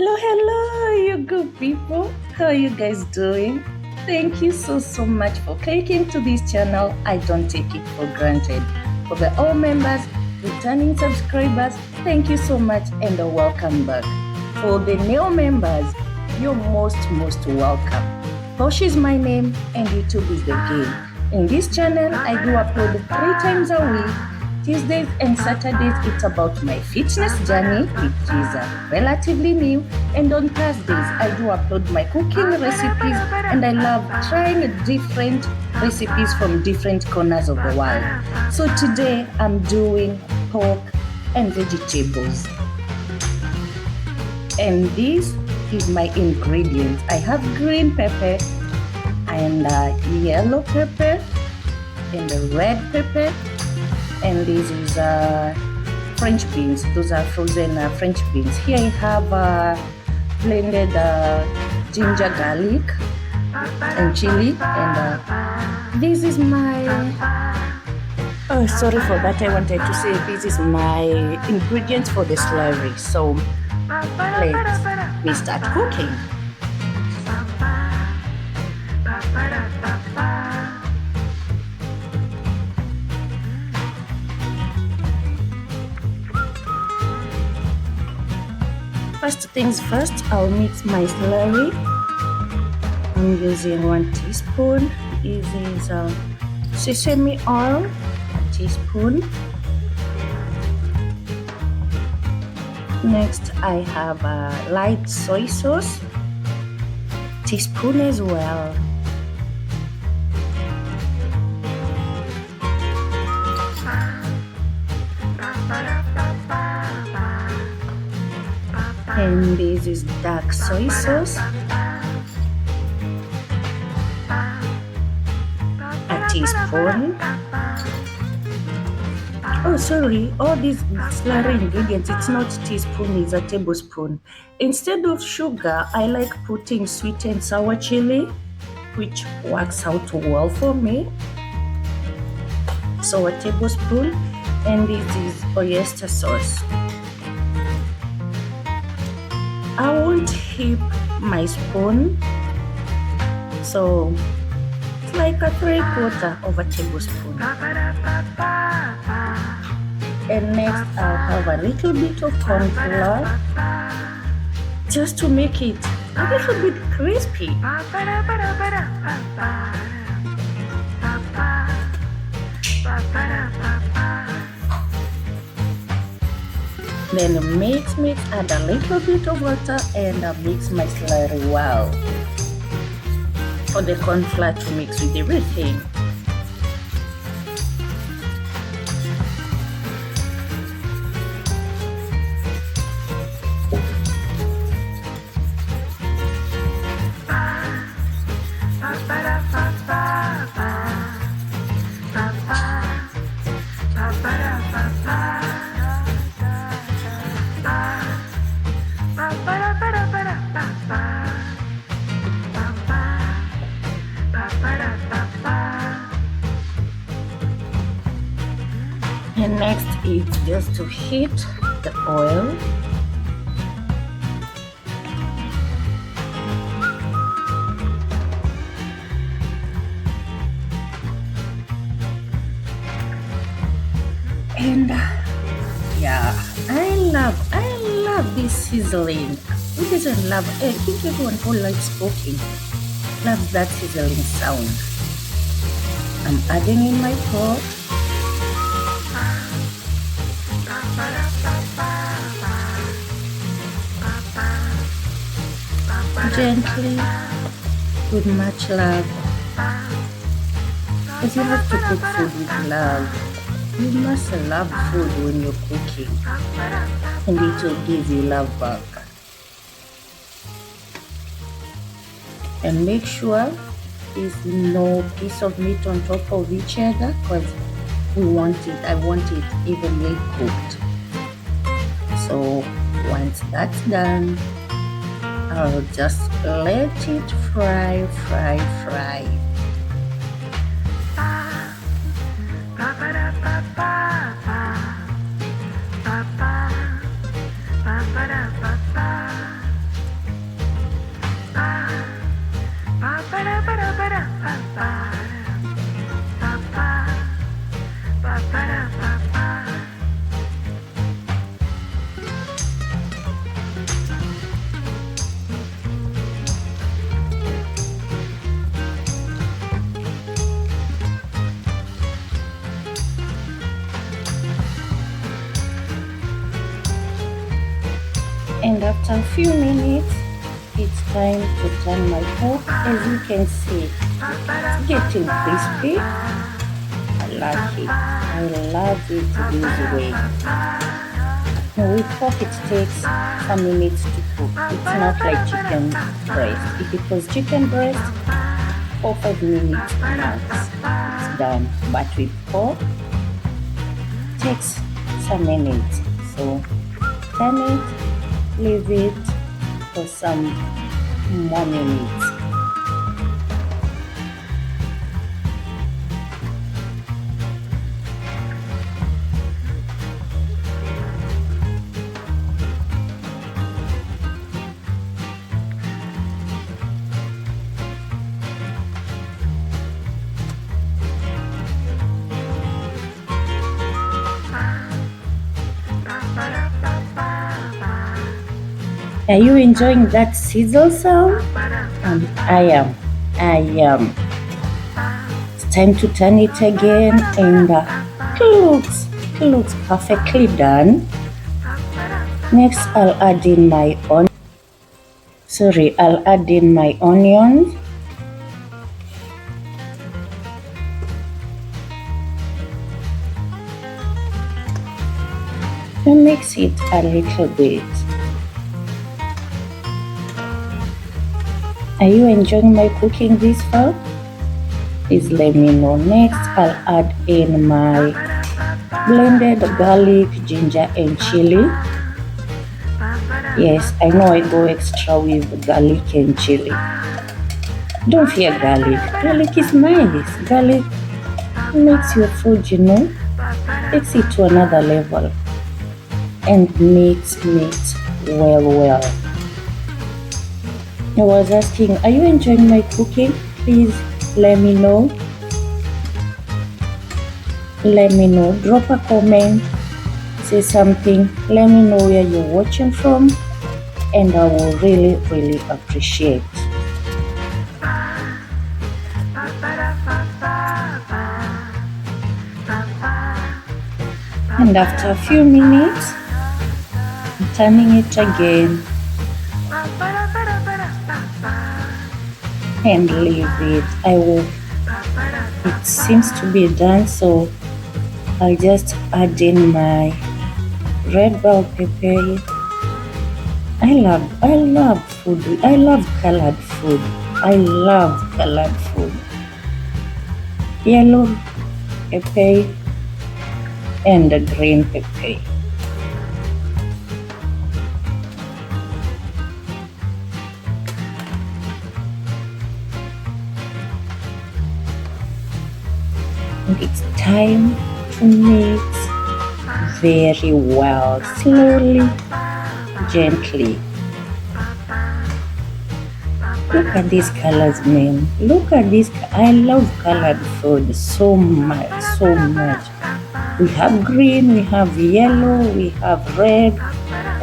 Hello, you good people. How are you guys doing? Thank you so much for clicking to this channel. I don't take it for granted. For the old members, returning subscribers, thank you so much and welcome back. For the new members, you're most welcome. Posh is my name and YouTube is the game. In this channel, I do upload 3 times a week. Tuesdays and Saturdays, it's about my fitness journey, which is relatively new. And on Thursdays, I do upload my cooking recipes, and I love trying different recipes from different corners of the world. So today, I'm doing pork and vegetables. And this is my ingredients. I have green pepper and yellow pepper and red pepper. And this is French beans. Those are frozen French beans. Here I have blended ginger, garlic, and chili. And this is my... Oh, sorry for that. I wanted to say this is my ingredients for the slurry. So let me start cooking. First things first, I'll mix my slurry. I'm using 1 teaspoon. This is sesame oil, 1 teaspoon. Next, I have light soy sauce, teaspoon as well. And this is dark soy sauce, a teaspoon. Oh, sorry, all these slurry ingredients, it's not teaspoon, it's a tablespoon. Instead of sugar, I like putting sweet and sour chili, which works out well for me. So a tablespoon, and this is oyster sauce. I won't heap my spoon, so it's like a 3/4 of a tablespoon. And next I'll have a little bit of corn flour just to make it a little bit crispy. Then mix, add a little bit of water and mix my slurry well for the corn flour to mix with everything. And next is just to heat the oil. And yeah, I love this sizzling. Who doesn't love? I think everyone who likes cooking loves that sizzling sound. I'm adding in my pork. Gently, with much love. Because you have to cook food with love. You must love food when you're cooking, and it will give you love back. And make sure there's no piece of meat on top of each other, because I want it evenly cooked. So once that's done, I'll just let it fry. And after a few minutes, it's time to turn my pork. As you can see, it's getting crispy. I like it. I love it this way. Now with pork, it takes some minutes to cook. It's not like chicken breast. If it was chicken breast, 4 or 5 minutes max, it's done. But with pork, it takes some minutes. So turn it, leave it for some more minutes. Are you enjoying that sizzle sound? I am. It's time to turn it again, and it looks perfectly done. Next, I'll add in my onions. And mix it a little bit. Are you enjoying my cooking this far? Please let me know. Next, I'll add in my blended garlic, ginger, and chili. Yes, I know I go extra with garlic and chili. Don't fear garlic. Garlic is nice. Garlic makes your food, takes it to another level. And mix well. I was asking, are you enjoying my cooking? Please let me know. Drop a comment, say something. Let me know where you're watching from, and I will really appreciate. And after a few minutes, I'm turning it again and leave it. It seems to be done, so I'll just add in my red bell pepper. I love food. I love colored food. Yellow pepper and the green pepper. It's time to mix very well, slowly, gently. Look at these colors, man. Look at this. I love colored food so much. We have green, we have yellow, we have red,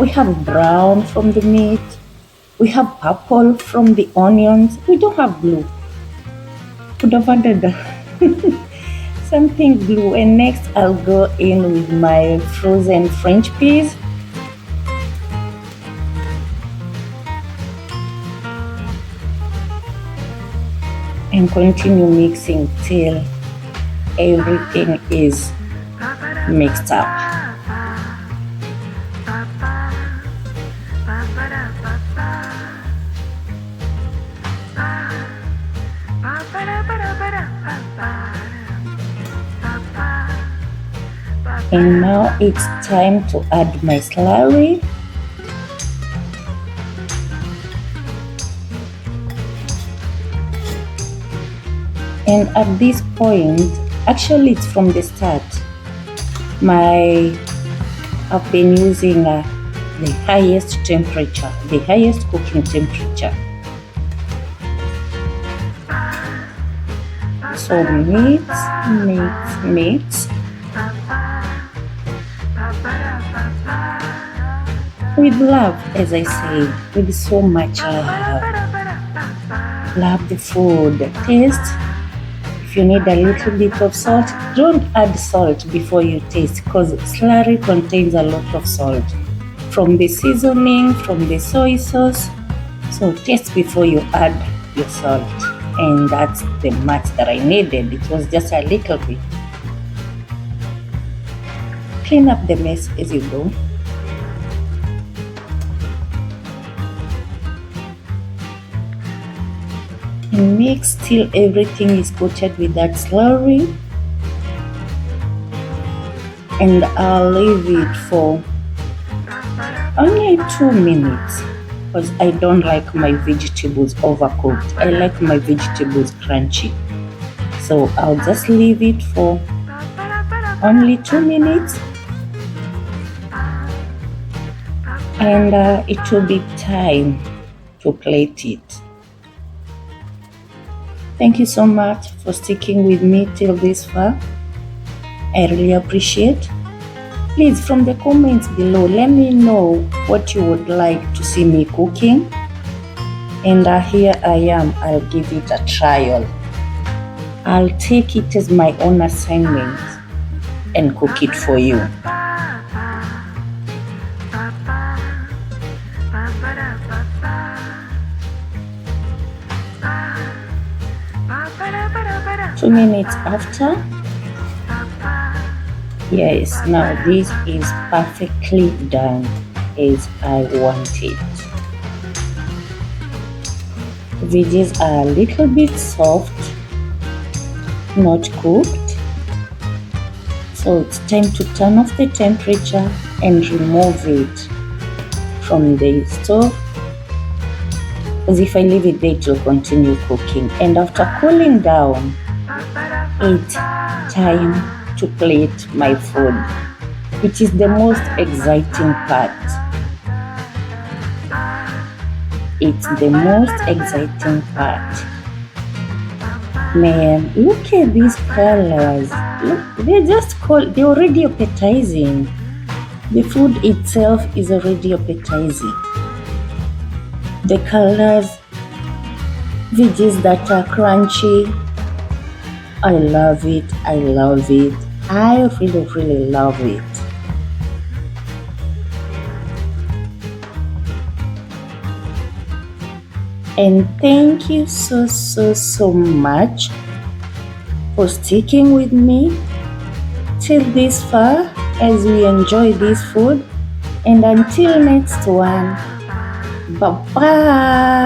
we have brown from the meat, we have purple from the onions. We don't have blue. Could have added something blue. And next I'll go in with my frozen French peas. And continue mixing till everything is mixed up. And now it's time to add my celery. And at this point, actually it's from the start, I've been using the highest cooking temperature. So mix with love, as I say, with so much love. Love the food, the taste. If you need a little bit of salt, don't add salt before you taste, because celery contains a lot of salt from the seasoning, from the soy sauce. So taste before you add your salt. And that's the much that I needed. It was just a little bit. Clean up the mess as you go. And mix till everything is coated with that slurry. And I'll leave it for only 2 minutes because I don't like my vegetables overcooked. I like my vegetables crunchy. So I'll just leave it for only 2 minutes. And it will be time to plate it. Thank you so much for sticking with me till this far. I really appreciate. Please, from the comments below, let me know what you would like to see me cooking. And here I am. I'll give it a trial. I'll take it as my own assignment and cook it for you. Two minutes after. Yes, now this is perfectly done as I want it. Veggies are a little bit soft, not cooked. So it's time to turn off the temperature and remove it from the stove. Because if I leave it there, it will continue cooking. And after cooling down, it's time to plate my food, which is the most exciting part. It's the most exciting part. Man, look at these colors. Look, they're already appetizing. The food itself is already appetizing. The colors, veggies that are crunchy. I love it. I love it. I really, really love it. And thank you so much for sticking with me till this far as we enjoy this food. And until next one, bye-bye.